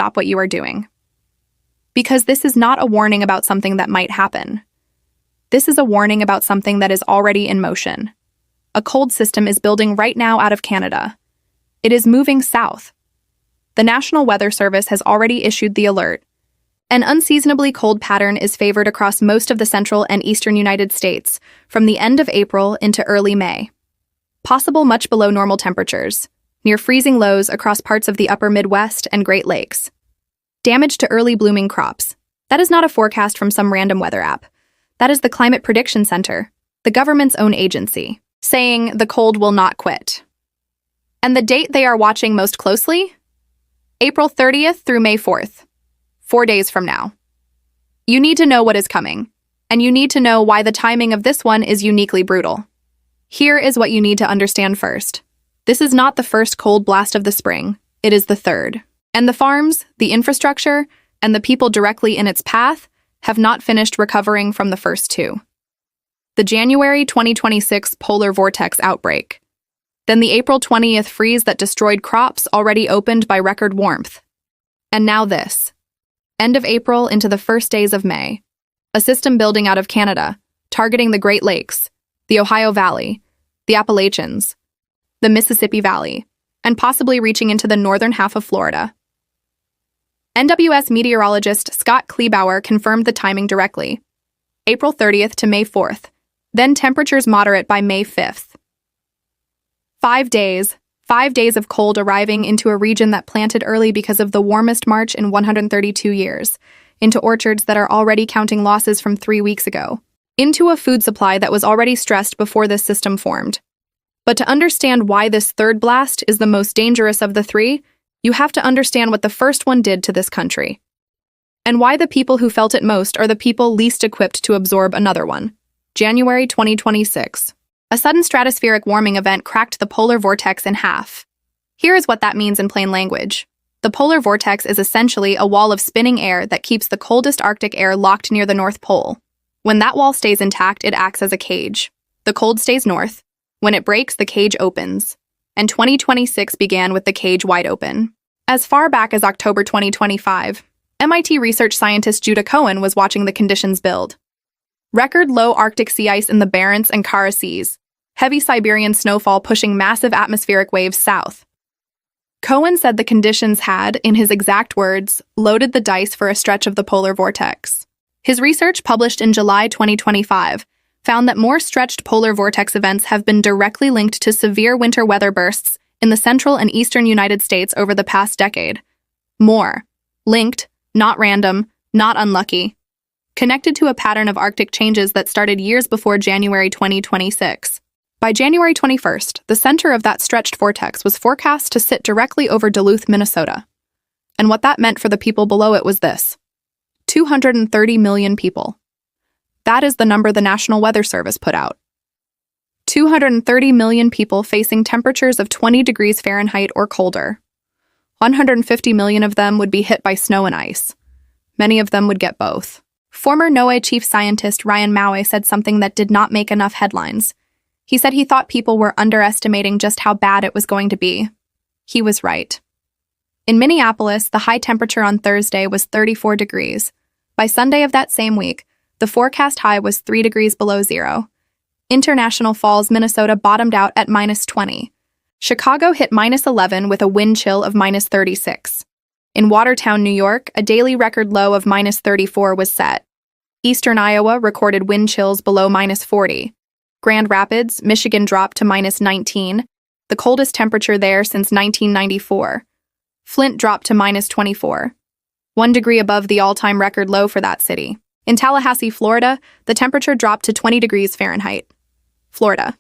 stop what you are doing. Because this is not a warning about something that might happen. This is a warning about something that is already in motion. A cold system is building right now out of Canada. It is moving south. The National Weather Service has already issued the alert. An unseasonably cold pattern is favored across most of the central and eastern United States from the end of April into early May. Possible much below normal temperatures, near freezing lows across parts of the upper Midwest and Great Lakes. Damage to early blooming crops. That is not a forecast from some random weather app. That is the Climate Prediction Center, the government's own agency, saying the cold will not quit. And the date they are watching most closely? April 30th through May 4th, 4 days from now. You need to know what is coming, and you need to know why the timing of this one is uniquely brutal. Here is what you need to understand first. This is not the first cold blast of the spring, it is the third. And the farms, the infrastructure, and the people directly in its path have not finished recovering from the first two. The January 2026 polar vortex outbreak. Then the April 20th freeze that destroyed crops already opened by record warmth. And now this. End of April into the first days of May. A system building out of Canada, targeting the Great Lakes, the Ohio Valley, the Appalachians, the Mississippi Valley, and possibly reaching into the northern half of Florida. NWS meteorologist Scott Kleebauer confirmed the timing directly. April 30th to May 4th, then temperatures moderate by May 5th. 5 days of cold arriving into a region that planted early because of the warmest March in 132 years, into orchards that are already counting losses from 3 weeks ago, into a food supply that was already stressed before this system formed. But to understand why this third blast is the most dangerous of the three, you have to understand what the first one did to this country. And why the people who felt it most are the people least equipped to absorb another one. January 2026. A sudden stratospheric warming event cracked the polar vortex in half. Here is what that means in plain language. The polar vortex is essentially a wall of spinning air that keeps the coldest Arctic air locked near the North Pole. When that wall stays intact, it acts as a cage. The cold stays north. When it breaks, the cage opens. And 2026 began with the cage wide open. As far back as October 2025, MIT research scientist Judah Cohen was watching the conditions build. Record low Arctic sea ice in the Barents and Kara Seas, heavy Siberian snowfall pushing massive atmospheric waves south. Cohen said the conditions had, in his exact words, loaded the dice for a stretch of the polar vortex. His research, published in July 2025, found that more stretched polar vortex events have been directly linked to severe winter weather bursts in the central and eastern United States over the past decade. More. Linked, not random, not unlucky. Connected to a pattern of Arctic changes that started years before January 2026. By January 21st, the center of that stretched vortex was forecast to sit directly over Duluth, Minnesota. And what that meant for the people below it was this: 230 million people. That is the number the National Weather Service put out. 230 million people facing temperatures of 20 degrees Fahrenheit or colder. 150 million of them would be hit by snow and ice. Many of them would get both. Former NOAA chief scientist Ryan Maue said something that did not make enough headlines. He said he thought people were underestimating just how bad it was going to be. He was right. In Minneapolis, the high temperature on Thursday was 34 degrees. By Sunday of that same week, the forecast high was 3 degrees below zero. International Falls, Minnesota bottomed out at -20. Chicago hit -11 with a wind chill of -36. In Watertown, New York, a daily record low of -34 was set. Eastern Iowa recorded wind chills below -40. Grand Rapids, Michigan dropped to -19, the coldest temperature there since 1994. Flint dropped to -24, 1 degree above the all-time record low for that city. In Tallahassee, Florida, the temperature dropped to 20 degrees Fahrenheit. Florida,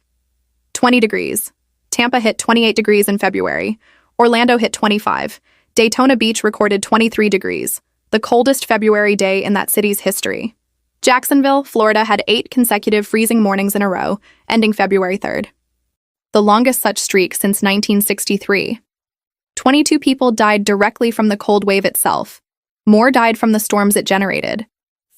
20 degrees. Tampa hit 28 degrees in February. Orlando hit 25. Daytona Beach recorded 23 degrees, the coldest February day in that city's history. Jacksonville, Florida had 8 consecutive freezing mornings in a row, ending February 3rd. The longest such streak since 1963. 22 people died directly from the cold wave itself. More died from the storms it generated.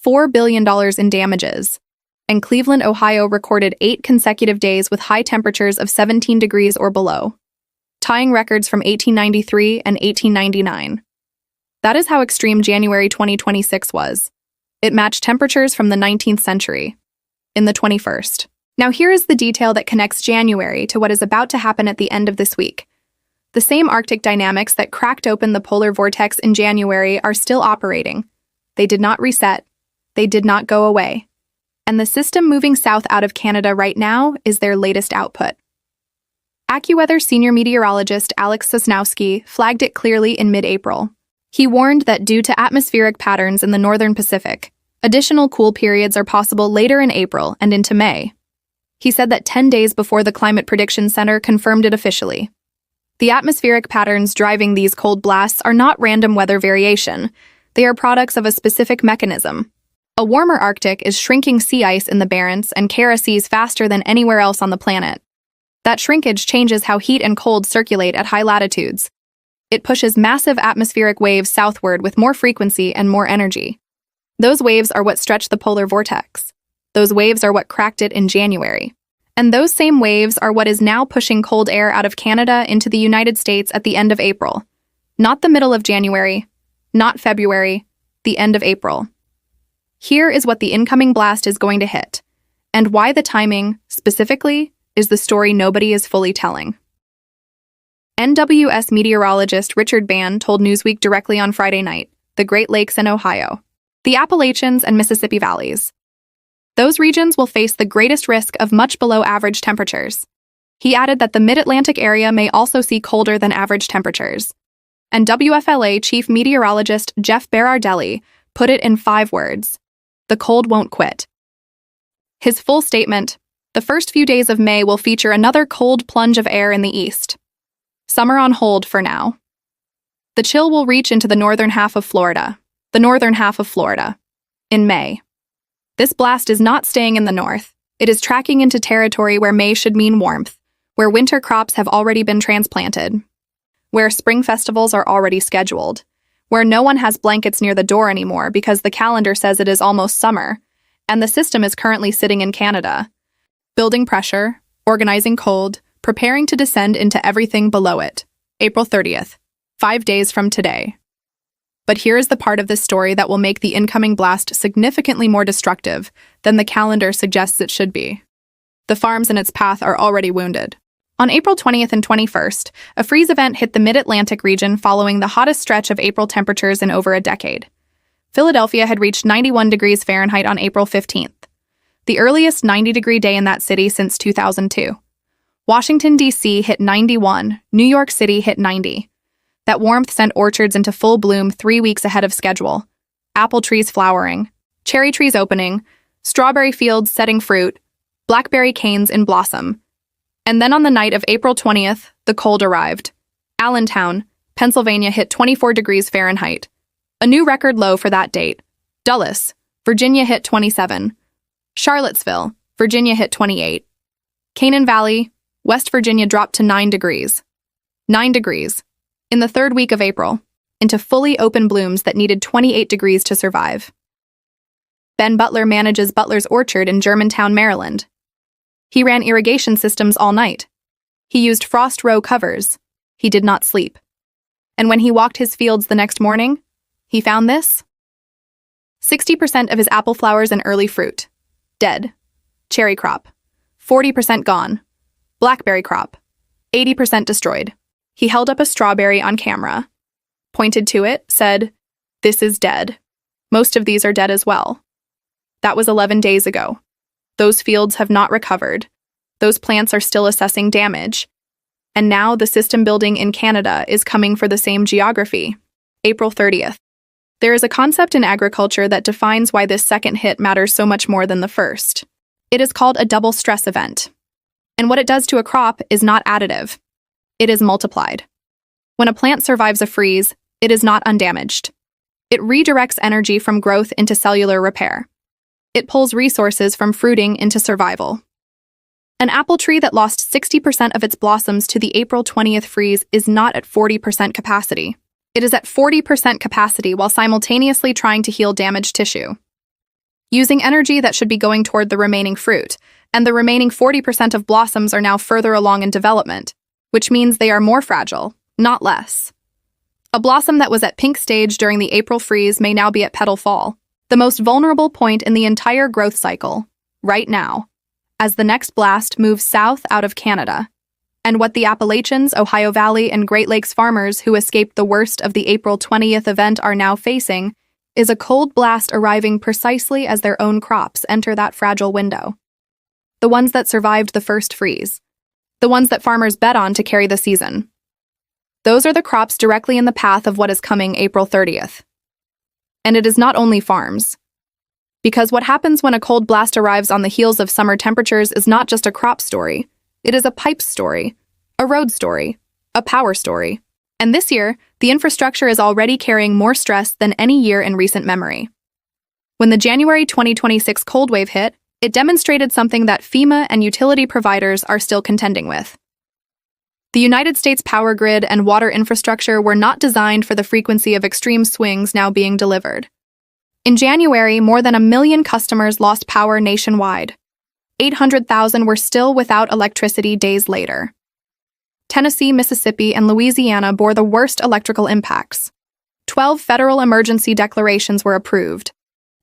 $4 billion in damages. And Cleveland, Ohio recorded 8 consecutive days with high temperatures of 17 degrees or below, tying records from 1893 and 1899. That is how extreme January 2026 was. It matched temperatures from the 19th century. In the 21st. Now here is the detail that connects January to what is about to happen at the end of this week. The same Arctic dynamics that cracked open the polar vortex in January are still operating. They did not reset. They did not go away. And the system moving south out of Canada right now is their latest output. AccuWeather senior meteorologist Alex Sosnowski flagged it clearly in mid-April. He warned that due to atmospheric patterns in the northern Pacific, additional cool periods are possible later in April and into May. He said that 10 days before the Climate Prediction Center confirmed it officially. The atmospheric patterns driving these cold blasts are not random weather variation. They are products of a specific mechanism. A warmer Arctic is shrinking sea ice in the Barents and Kara seas faster than anywhere else on the planet. That shrinkage changes how heat and cold circulate at high latitudes. It pushes massive atmospheric waves southward with more frequency and more energy. Those waves are what stretch the polar vortex. Those waves are what cracked it in January. And those same waves are what is now pushing cold air out of Canada into the United States at the end of April. Not the middle of January, not February, the end of April. Here is what the incoming blast is going to hit, and why the timing, specifically, is the story nobody is fully telling. NWS meteorologist Richard Ban told Newsweek directly on Friday night, the Great Lakes and Ohio, the Appalachians and Mississippi valleys. Those regions will face the greatest risk of much below average temperatures. He added that the mid-Atlantic area may also see colder than average temperatures. And WFLA chief meteorologist Jeff Berardelli put it in 5 words: the cold won't quit. His full statement: the first few days of May will feature another cold plunge of air in the east. Summer on hold for now. The chill will reach into the northern half of Florida, in May. This blast is not staying in the north. It is tracking into territory where May should mean warmth, where winter crops have already been transplanted, where spring festivals are already scheduled, where no one has blankets near the door anymore because the calendar says it is almost summer, and the system is currently sitting in Canada, building pressure, organizing cold, preparing to descend into everything below it. April 30th, 5 days from today. But here is the part of this story that will make the incoming blast significantly more destructive than the calendar suggests it should be. The farms in its path are already wounded. On April 20th and 21st, a freeze event hit the mid-Atlantic region following the hottest stretch of April temperatures in over a decade. Philadelphia had reached 91 degrees Fahrenheit on April 15th, the earliest 90-degree day in that city since 2002. Washington, D.C. hit 91, New York City hit 90. That warmth sent orchards into full bloom 3 weeks ahead of schedule. Apple trees flowering, cherry trees opening, strawberry fields setting fruit, blackberry canes in blossom. And then on the night of April 20th, the cold arrived. Allentown, Pennsylvania hit 24 degrees Fahrenheit, a new record low for that date. Dulles, Virginia hit 27. Charlottesville, Virginia hit 28. Canaan Valley, West Virginia dropped to 9 degrees. 9 degrees. In the 3rd week of April, into fully open blooms that needed 28 degrees to survive. Ben Butler manages Butler's Orchard in Germantown, Maryland. He ran irrigation systems all night. He used frost row covers. He did not sleep. And when he walked his fields the next morning, he found this. 60% of his apple flowers and early fruit. Dead. Cherry crop. 40% gone. Blackberry crop. 80% destroyed. He held up a strawberry on camera, pointed to it, said, "This is dead. Most of these are dead as well." That was 11 days ago. Those fields have not recovered. Those plants are still assessing damage. And now the system building in Canada is coming for the same geography. April 30th. There is a concept in agriculture that defines why this second hit matters so much more than the first. It is called a double stress event. And what it does to a crop is not additive. It is multiplied. When a plant survives a freeze, it is not undamaged. It redirects energy from growth into cellular repair. It pulls resources from fruiting into survival. An apple tree that lost 60% of its blossoms to the April 20th freeze is not at 40% capacity. It is at 40% capacity while simultaneously trying to heal damaged tissue, using energy that should be going toward the remaining fruit, and the remaining 40% of blossoms are now further along in development, which means they are more fragile, not less. A blossom that was at pink stage during the April freeze may now be at petal fall, the most vulnerable point in the entire growth cycle, right now, as the next blast moves south out of Canada. And what the Appalachians, Ohio Valley, and Great Lakes farmers who escaped the worst of the April 20th event are now facing is a cold blast arriving precisely as their own crops enter that fragile window. The ones that survived the first freeze. The ones that farmers bet on to carry the season. Those are the crops directly in the path of what is coming April 30th. And it is not only farms. Because what happens when a cold blast arrives on the heels of summer temperatures is not just a crop story. It is a pipe story, a road story, a power story. And this year, the infrastructure is already carrying more stress than any year in recent memory. When the January 2026 cold wave hit, it demonstrated something that FEMA and utility providers are still contending with. The United States power grid and water infrastructure were not designed for the frequency of extreme swings now being delivered. In January, more than 1 million customers lost power nationwide. 800,000 were still without electricity days later. Tennessee, Mississippi, and Louisiana bore the worst electrical impacts. 12 federal emergency declarations were approved.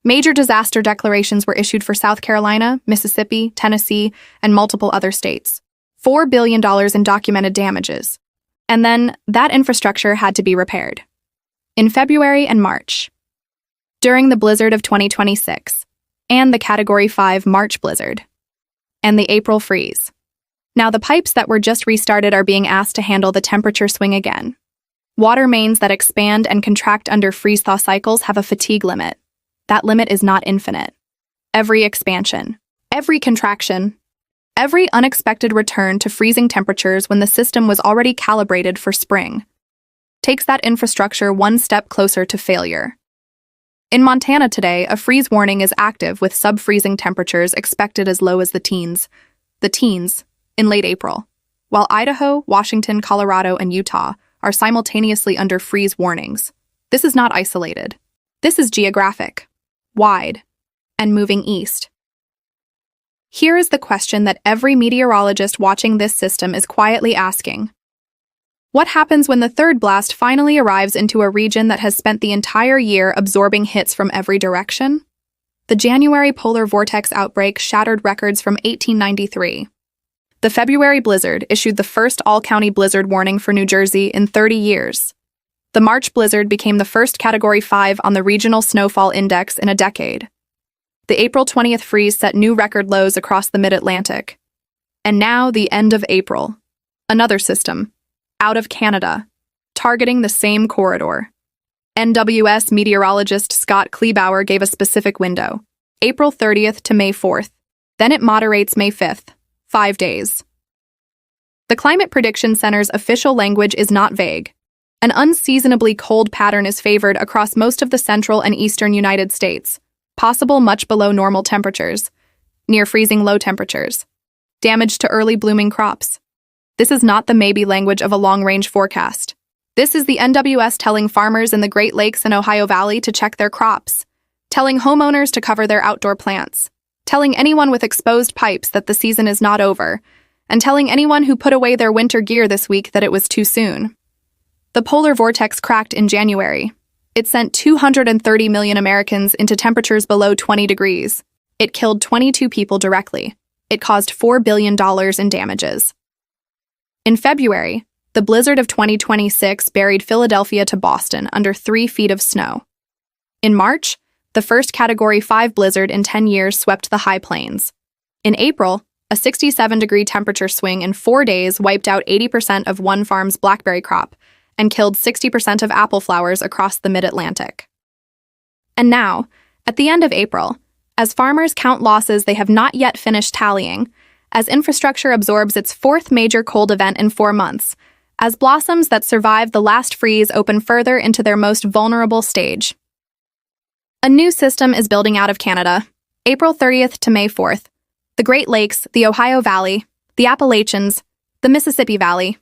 Major disaster declarations were issued for South Carolina, Mississippi, Tennessee, and multiple other states. $4 billion in documented damages. And then, that infrastructure had to be repaired. In February and March. During the blizzard of 2026, and the Category 5 March blizzard, and the April freeze. Now the pipes that were just restarted are being asked to handle the temperature swing again. Water mains that expand and contract under freeze-thaw cycles have a fatigue limit. That limit is not infinite. Every expansion, every contraction, every unexpected return to freezing temperatures when the system was already calibrated for spring takes that infrastructure one step closer to failure. In Montana today, a freeze warning is active with sub-freezing temperatures expected as low as the teens, in late April, while Idaho, Washington, Colorado, and Utah are simultaneously under freeze warnings. This is not isolated. This is geographic, wide, and moving east. Here is the question that every meteorologist watching this system is quietly asking. What happens when the third blast finally arrives into a region that has spent the entire year absorbing hits from every direction? The January polar vortex outbreak shattered records from 1893. The February blizzard issued the first all-county blizzard warning for New Jersey in 30 years. The March blizzard became the first Category 5 on the Regional Snowfall Index in a decade. The April 20th freeze set new record lows across the mid-Atlantic. And now the end of April. Another system. Out of Canada, targeting the same corridor. NWS meteorologist Scott Kleebauer gave a specific window, April 30th to May 4th. Then it moderates May 5th, 5 days. The Climate Prediction Center's official language is not vague. An unseasonably cold pattern is favored across most of the central and eastern United States, possible much below normal temperatures, near freezing low temperatures, damage to early blooming crops. This is not the maybe language of a long-range forecast. This is the NWS telling farmers in the Great Lakes and Ohio Valley to check their crops, telling homeowners to cover their outdoor plants, telling anyone with exposed pipes that the season is not over, and telling anyone who put away their winter gear this week that it was too soon. The polar vortex cracked in January. It sent 230 million Americans into temperatures below 20 degrees. It killed 22 people directly. It caused $4 billion in damages. In February, the blizzard of 2026 buried Philadelphia to Boston under 3 feet of snow. In March, the first Category 5 blizzard in 10 years swept the high plains. In April, a 67-degree temperature swing in 4 days wiped out 80% of one farm's blackberry crop and killed 60% of apple flowers across the mid-Atlantic. And now, at the end of April, as farmers count losses they have not yet finished tallying, as infrastructure absorbs its 4th major cold event in 4 months, as blossoms that survived the last freeze open further into their most vulnerable stage. A new system is building out of Canada, April 30th to May 4th. The Great Lakes, the Ohio Valley, the Appalachians, the Mississippi Valley,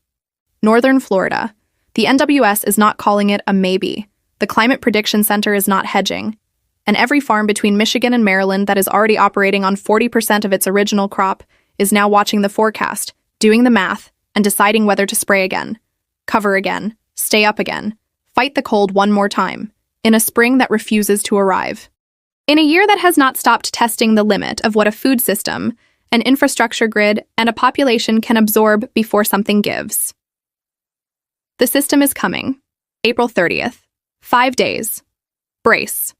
northern Florida. The NWS is not calling it a maybe. The Climate Prediction Center is not hedging. And every farm between Michigan and Maryland that is already operating on 40% of its original crop is now watching the forecast, doing the math, and deciding whether to spray again, cover again, stay up again, fight the cold one more time, in a spring that refuses to arrive. In a year that has not stopped testing the limit of what a food system, an infrastructure grid, and a population can absorb before something gives. The system is coming. April 30th. 5 days. Brace.